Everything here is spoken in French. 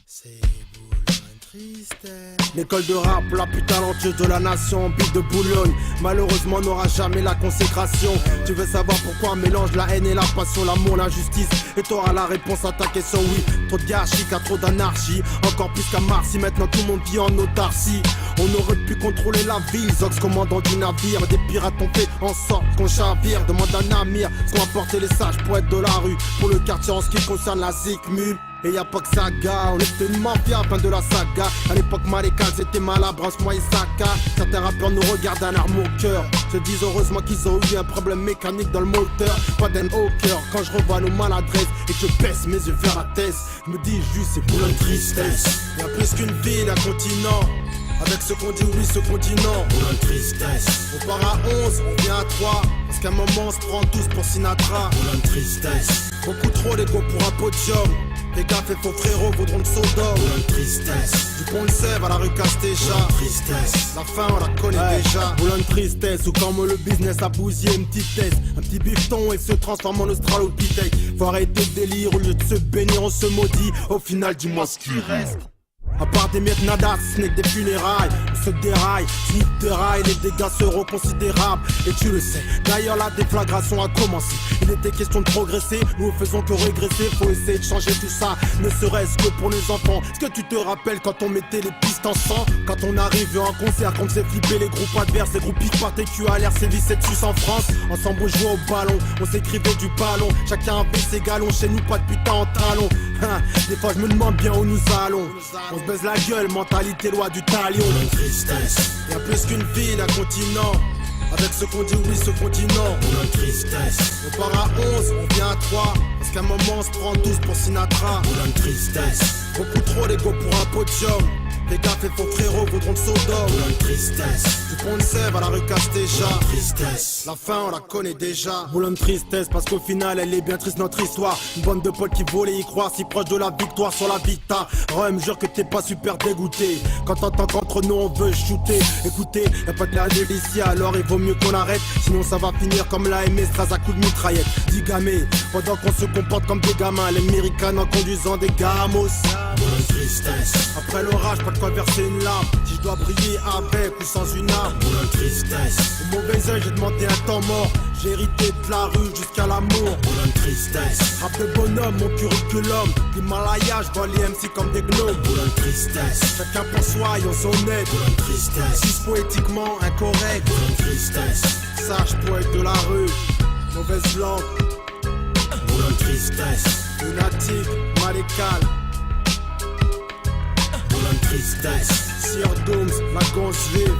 C'est Boulogne tristesse. L'école de rap, la plus talentueuse de la nation, bille de Boulogne. Malheureusement n'aura jamais la consécration. Tu veux savoir pourquoi on mélange la haine et la passion, l'amour, l'injustice, et t'auras la réponse à ta question, oui. Trop de gâchis, car trop d'anarchie. Encore plus qu'à Marcy, maintenant tout le monde vit en autarcie. On aurait pu contrôler la ville, Zox commandant du navire. Des pirates ont fait en sorte qu'on chavire. Demande à Namir ce qu'ont apporté les sages poètes de la rue pour le quartier en ce qui concerne la Zikmul. Et y'a pas que ça, gars, on était une mafia, fin de la saga. À l'époque, Malécal, c'était Malabras, moi et Saka. Certains rappeurs nous regardent un arme au cœur. Se disent heureusement qu'ils ont eu un problème mécanique dans le moteur. Pas d'aine au cœur quand je revois nos maladresses et que je baisse mes yeux vers la tête. Je me dis juste, c'est Boulogne tristesse. Y'a plus qu'une ville, un continent. Avec ce qu'on dit oui, ce continent. Boulogne tristesse. On part à 11, on vient à 3. Parce qu'à un moment on se prend tous pour Sinatra. Boulogne tristesse. Beaucoup trop d'ego pour un podium. Les gars fait faux frérot vaudront le soda. Boulogne tristesse. Du pont le Sèvres à la rue Castéja. Boulogne tristesse. La fin on la connaît déjà. Boulogne tristesse ou comme le business a bousillé une petite tête. Un petit bifton et se transforme en australopithèque. Faut arrêter le délire, au lieu de se bénir on se maudit. Au final dis-moi ce qui reste. À part des miettes nada, ce n'est que des funérailles. On se déraille, snip de rail, les dégâts seront considérables. Et tu le sais, d'ailleurs la déflagration a commencé. Il était question de progresser, nous ne faisons que régresser. Faut essayer de changer tout ça, ne serait-ce que pour les enfants. Est-ce que tu te rappelles quand on mettait les pistes en sang? Quand on arrive en concert, qu'on faisait flipper les groupes adverses. Les groupes piques partaient cul à l'air, sévissaient dessus en France. Ensemble on jouait au ballon, on s'écrivait du ballon. Chacun avait ses galons, chez nous pas de putain en talons. Des fois je me demande bien où nous allons. On se baise la gueule, mentalité loi du talion. Boulogne tristesse. Y'a plus qu'une ville, un continent. Avec ce qu'on dit oui, ce continent. Boulogne tristesse. On part à 11, on vient à 3. Parce qu'à un moment on se prend tous pour Sinatra. Boulogne tristesse. Beaucoup trop d'ego pour un podium. Les gars fait faux frérot vaudront le soda. Boulogne tristesse. Du pont de Sèvres à la rue Castéja. Boulogne tristesse. La fin on la connaît déjà. Boulogne tristesse parce qu'au final elle est bien triste notre histoire. Une bande de potes qui volaient y croire, si proche de la victoire sur la vita. Rome jure que t'es pas super dégoûté quand t'entends qu'entre nous on veut shooter. Écoutez, y'a pas de la délicie alors il vaut mieux qu'on arrête. Sinon ça va finir comme la MS Stras à coups de mitraillette. Digamé, pendant qu'on se comporte comme des gamins. Les Américains en conduisant des gamos. Boulogne tristesse. Après l'orage, pas de quoi verser une larme. Si je dois briller avec ou sans une arme. Boulogne tristesse. Au mauvais œil, j'ai demandé un temps mort. J'ai hérité de la rue jusqu'à l'amour. Boulogne tristesse. Rap de bonhomme, mon curriculum. L'Himalaya, je vois les MC comme des gnomes. Boulogne tristesse. Chacun pour soi, et on s'en est. Boulogne tristesse. Sis poétiquement incorrect. Boulogne tristesse. Sage poète de la rue. Mauvaise langue. Boulogne tristesse. Lunatique, malécal. Boulogne tristesse. Sir Dooms, la gonze vive.